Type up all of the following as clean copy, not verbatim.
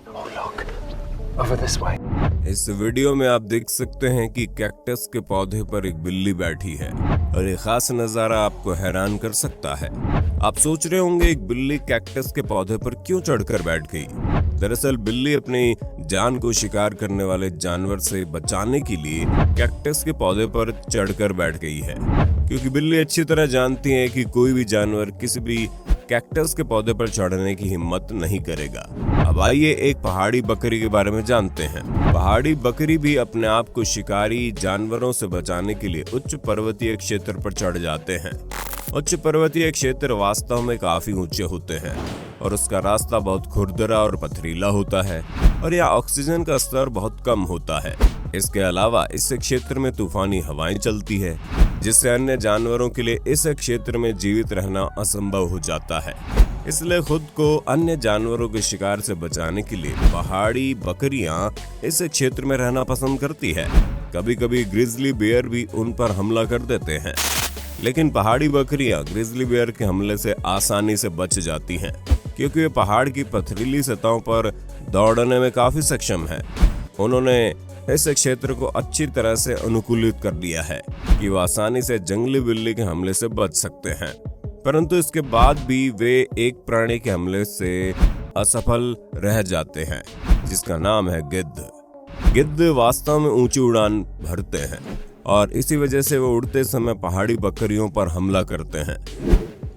Oh look, over this way. इस video में आप देख सकते हैं कि कैक्टस के पौधे पर एक बिल्ली बैठी है और ये खास नज़ारा आपको हैरान कर सकता है। आप सोच रहे होंगे एक बिल्ली कैक्टस के पौधे पर क्यों चढ़कर बैठ गई? दरअसल बिल्ली अपनी जान को शिकार करने वाले जानवर से बचाने के लिए कैक्टस के पौधे पर चढ़कर बैठ गई है, क्योंकि बिल्ली अच्छी तरह जानती है कि कोई भी जानवर किसी भी कैक्टस के पौधे पर चढ़ने की हिम्मत नहीं करेगा। अब आइए एक पहाड़ी बकरी के बारे में जानते हैं। पहाड़ी बकरी भी अपने आप को शिकारी जानवरों से बचाने के लिए उच्च पर्वतीय क्षेत्र पर चढ़ जाते हैं। उच्च पर्वतीय क्षेत्र वास्तव में काफी ऊंचे होते हैं और उसका रास्ता बहुत खुरदरा और पथरीला होता है और यहाँ ऑक्सीजन का स्तर बहुत कम होता है। इसके अलावा इस क्षेत्र में तूफानी हवाएं चलती है, जिससे अन्य जानवरों के लिए इस क्षेत्र में जीवित रहना असंभव हो जाता है। इसलिए खुद को अन्य जानवरों के शिकार से बचाने के लिए पहाड़ी बकरियां इस क्षेत्र में रहना पसंद करती है। कभी कभी ग्रिजली बेयर भी उन पर हमला कर देते हैं, लेकिन पहाड़ी बकरियां ग्रिजली बेयर के हमले से आसानी से बच जाती हैं, क्योंकि वे पहाड़ की पथरीली सतहों पर दौड़ने में काफी सक्षम है। उन्होंने इस क्षेत्र को अच्छी तरह से अनुकूलित कर दिया है कि वो आसानी से जंगली बिल्ली के हमले से बच सकते हैं। परंतु इसके बाद भी वे एक प्राणी के हमले से असफल रह जाते हैं, जिसका नाम है गिद्ध। गिद्ध वास्तव में ऊंची उड़ान भरते हैं और इसी वजह से वो उड़ते समय पहाड़ी बकरियों पर हमला करते हैं।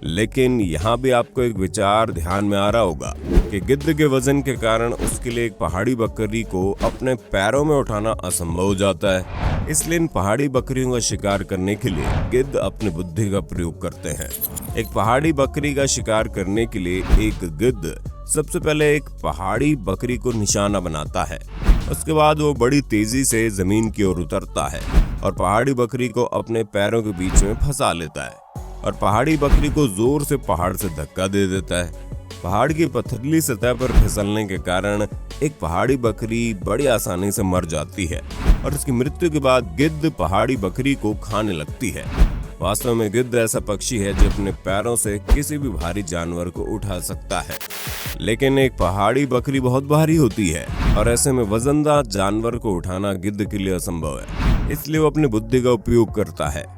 लेकिन यहाँ भी आपको एक विचार ध्यान में आ रहा होगा कि गिद्ध के वजन के कारण उसके लिए एक पहाड़ी बकरी को अपने पैरों में उठाना असंभव हो जाता है। इसलिए इन पहाड़ी बकरियों का शिकार करने के लिए गिद्ध अपनी बुद्धि का प्रयोग करते हैं। एक पहाड़ी बकरी का शिकार करने के लिए एक गिद्ध सबसे पहले एक पहाड़ी बकरी को निशाना बनाता है। उसके बाद वो बड़ी तेजी से जमीन की ओर उतरता है और पहाड़ी बकरी को अपने पैरों के बीच में फंसा लेता है और पहाड़ी बकरी को जोर से पहाड़ से धक्का दे देता है। पहाड़ की पथरीली सतह पर फिसलने के कारण एक पहाड़ी बकरी बड़ी आसानी से मर जाती है और उसकी मृत्यु के बाद गिद्ध पहाड़ी बकरी को खाने लगती है। वास्तव में गिद्ध ऐसा पक्षी है जो अपने पैरों से किसी भी भारी जानवर को उठा सकता है, लेकिन एक पहाड़ी बकरी बहुत भारी होती है और ऐसे में वजनदार जानवर को उठाना गिद्ध के लिए असंभव है। इसलिए वो अपनी बुद्धि का उपयोग करता है।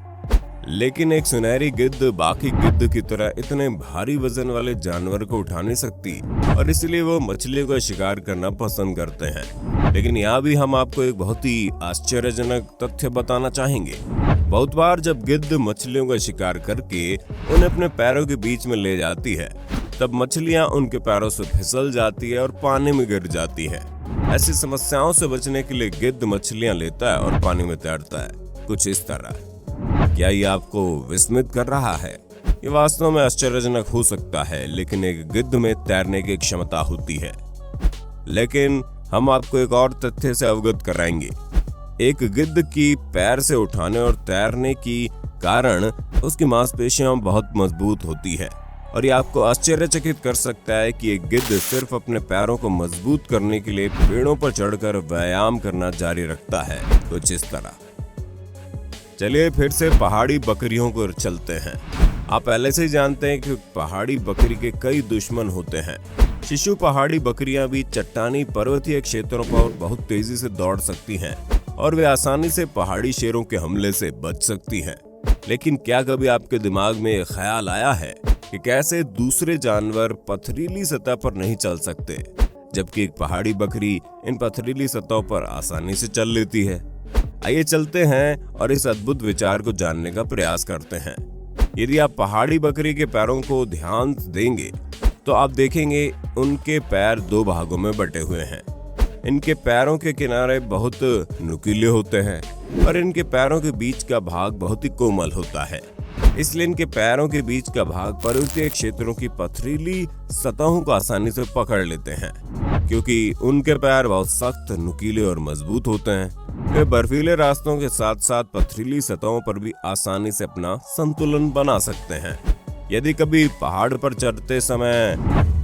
लेकिन एक सुनहरी गिद्ध बाकी गिद्ध की तरह इतने भारी वजन वाले जानवर को उठा नहीं सकती और इसलिए वो मछलियों का शिकार करना पसंद करते हैं। लेकिन यहाँ भी हम आपको एक बहुत ही आश्चर्यजनक तथ्य बताना चाहेंगे। बहुत बार जब गिद्ध मछलियों का शिकार करके उन्हें अपने पैरों के बीच में ले जाती है, तब मछलियाँ उनके पैरों से फिसल जाती है और पानी में गिर जाती है। ऐसी समस्याओं से बचने के लिए गिद्ध मछलियाँ लेता है और पानी में तैरता है, कुछ इस तरह। क्या ये आपको विस्मित कर रहा है? ये वास्तव में आश्चर्यजनक हो सकता है, लेकिन एक गिद्ध में तैरने की क्षमता होती है। लेकिन हम आपको एक और तथ्य से अवगत कराएंगे। एक गिद्ध की पैर से उठाने और तैरने की कारण उसकी मांसपेशियां बहुत मजबूत होती है और ये आपको आश्चर्यचकित कर सकता है कि एक गिद्ध सिर्फ अपने पैरों को मजबूत करने के लिए पेड़ों पर चढ़कर व्यायाम करना जारी रखता है, कुछ इस तरह। चलिए फिर से पहाड़ी बकरियों को चलते हैं। आप पहले से ही जानते हैं कि पहाड़ी बकरी के कई दुश्मन होते हैं। शिशु पहाड़ी बकरियां भी चट्टानी पर्वतीय क्षेत्रों पर बहुत तेजी से दौड़ सकती हैं और वे आसानी से पहाड़ी शेरों के हमले से बच सकती हैं। लेकिन क्या कभी आपके दिमाग में यह ख्याल आया है कि कैसे दूसरे जानवर पथरीली सतह पर नहीं चल सकते, जबकि एक पहाड़ी बकरी इन पथरीली सतहों पर आसानी से चल लेती है? आइए चलते हैं और इस अद्भुत विचार को जानने का प्रयास करते हैं। यदि आप पहाड़ी बकरी के पैरों को ध्यान देंगे तो आप देखेंगे उनके पैर दो भागों में बटे हुए हैं। इनके पैरों के किनारे बहुत नुकीले होते हैं और इनके पैरों के बीच का भाग बहुत ही कोमल होता है। इसलिए इनके पैरों के बीच का भाग पर्वतीय क्षेत्रों की पथरीली सतहों को आसानी से पकड़ लेते हैं, क्योंकि उनके पैर बहुत सख्त, नुकीले और मजबूत होते हैं। वे बर्फीले रास्तों के साथ साथ पथरीली सतहों पर भी आसानी से अपना संतुलन बना सकते हैं। यदि कभी पहाड़ पर चढ़ते समय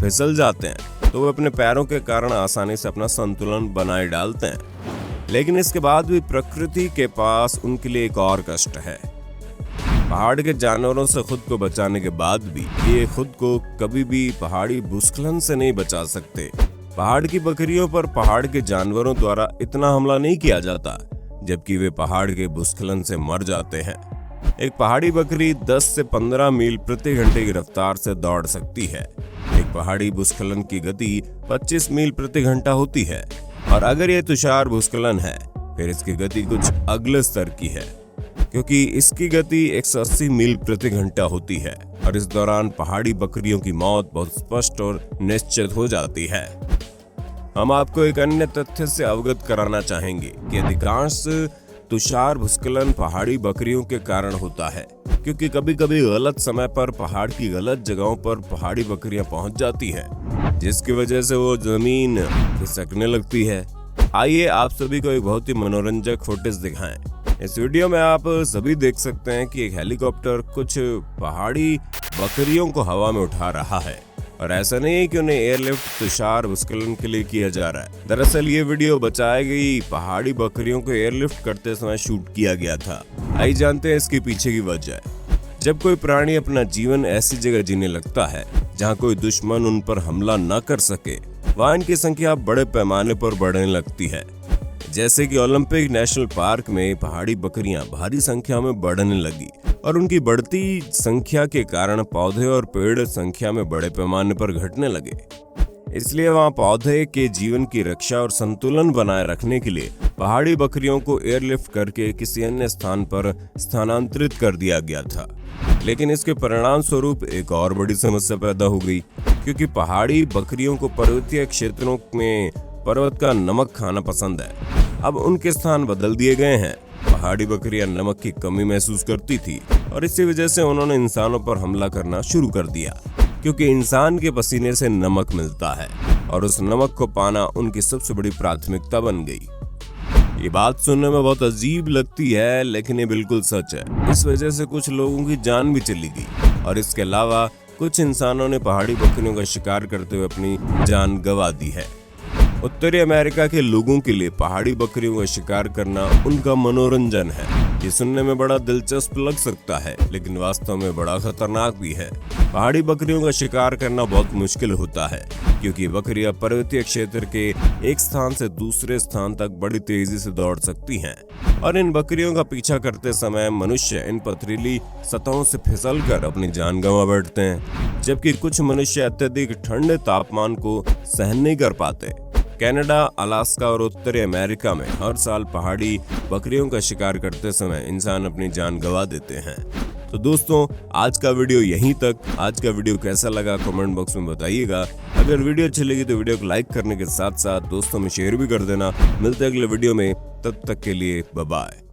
फिसल जाते हैं तो वे अपने पैरों के कारण आसानी से अपना संतुलन बनाए डालते हैं। लेकिन इसके बाद भी प्रकृति के पास उनके लिए एक और कष्ट है। पहाड़ के जानवरों से खुद को बचाने के बाद भी ये खुद को कभी भी पहाड़ी भूस्खलन से नहीं बचा सकते। पहाड़ की बकरियों पर पहाड़ के जानवरों द्वारा इतना हमला नहीं किया जाता, जबकि वे पहाड़ के भूस्खलन से मर जाते हैं। एक पहाड़ी बकरी 10 से 15 मील प्रति घंटे की रफ्तार से दौड़ सकती है। एक पहाड़ी भूस्खलन की गति 25 मील प्रति घंटा होती है, और अगर यह तुषार भूस्खलन है फिर इसकी गति कुछ अगले स्तर की है, क्योंकि इसकी गति 180 मील प्रति घंटा होती है, और इस दौरान पहाड़ी बकरियों की मौत बहुत स्पष्ट और निश्चित हो जाती है। हम आपको एक अन्य तथ्य से अवगत कराना चाहेंगे कि अधिकांश तुषार भूस्खलन पहाड़ी बकरियों के कारण होता है, क्योंकि कभी कभी गलत समय पर पहाड़ की गलत जगहों पर पहाड़ी बकरियां पहुंच जाती हैं, जिसकी वजह से वो जमीन खिसकने लगती है। आइए आप सभी को एक बहुत ही मनोरंजक फुटेज दिखाएं। इस वीडियो में आप सभी देख सकते हैं कि एक हेलीकॉप्टर कुछ पहाड़ी बकरियों को हवा में उठा रहा है, और ऐसा नहीं है कि उन्हें एयरलिफ्ट तुषार भूस्खलन के लिए किया जा रहा है। दरअसल ये वीडियो बचाई गई पहाड़ी बकरियों को एयरलिफ्ट करते समय शूट किया गया था। आइए जानते हैं इसके पीछे की वजह। जब कोई प्राणी अपना जीवन ऐसी जगह जीने लगता है जहाँ कोई दुश्मन उन पर हमला न कर सके, वहाँ इनकी संख्या बड़े पैमाने पर बढ़ने लगती है। जैसे कि ओलंपिक नेशनल पार्क में पहाड़ी बकरियां भारी संख्या में बढ़ने लगी, और उनकी बढ़ती संख्या के कारण पौधे और पेड़ संख्या में बड़े पैमाने पर घटने लगे। इसलिए वहां पौधे के जीवन की रक्षा और संतुलन बनाए रखने के लिए पहाड़ी बकरियों को एयरलिफ्ट करके किसी अन्य स्थान पर स्थानांतरित कर दिया गया था। लेकिन इसके परिणाम स्वरूप एक और बड़ी समस्या पैदा हो गई, क्योंकि पहाड़ी बकरियों को पर्वतीय क्षेत्रों में पर्वत का नमक खाना पसंद है। अब उनके स्थान बदल दिए गए हैं। पहाड़ी बकरियां नमक की कमी महसूस करती थी, और इसी वजह से उन्होंने इंसानों पर हमला करना शुरू कर दिया, क्योंकि इंसान के पसीने से नमक मिलता है, और उस नमक को पाना उनकी सबसे बड़ी प्राथमिकता बन गई। ये बात सुनने में बहुत अजीब लगती है, लेकिन ये बिल्कुल सच है। इस वजह से कुछ लोगों की जान भी चली गई, और इसके अलावा कुछ इंसानों ने पहाड़ी बकरियों का शिकार करते हुए अपनी जान गंवा दी है। उत्तरी अमेरिका के लोगों के लिए पहाड़ी बकरियों का शिकार करना उनका मनोरंजन है। ये सुनने में बड़ा दिलचस्प लग सकता है, लेकिन वास्तव में बड़ा खतरनाक भी है। पहाड़ी बकरियों का शिकार करना बहुत मुश्किल होता है, क्योंकि बकरियां पर्वतीय क्षेत्र के एक स्थान से दूसरे स्थान तक बड़ी तेजी से दौड़ सकती हैं, और इन बकरियों का पीछा करते समय मनुष्य इन पथरीली सतहों से फिसलकर अपनी जान गंवा बैठते हैं, जबकि कुछ मनुष्य अत्यधिक ठंडे तापमान को सहन नहीं कर पाते। कनाडा, अलास्का और उत्तरी अमेरिका में हर साल पहाड़ी बकरियों का शिकार करते समय इंसान अपनी जान गंवा देते हैं। तो दोस्तों, आज का वीडियो यहीं तक। आज का वीडियो कैसा लगा कमेंट बॉक्स में बताइएगा। अगर वीडियो अच्छी लगी तो वीडियो को लाइक करने के साथ साथ दोस्तों में शेयर भी कर देना। मिलते हैं अगले वीडियो में, तब तक के लिए बाय बाय।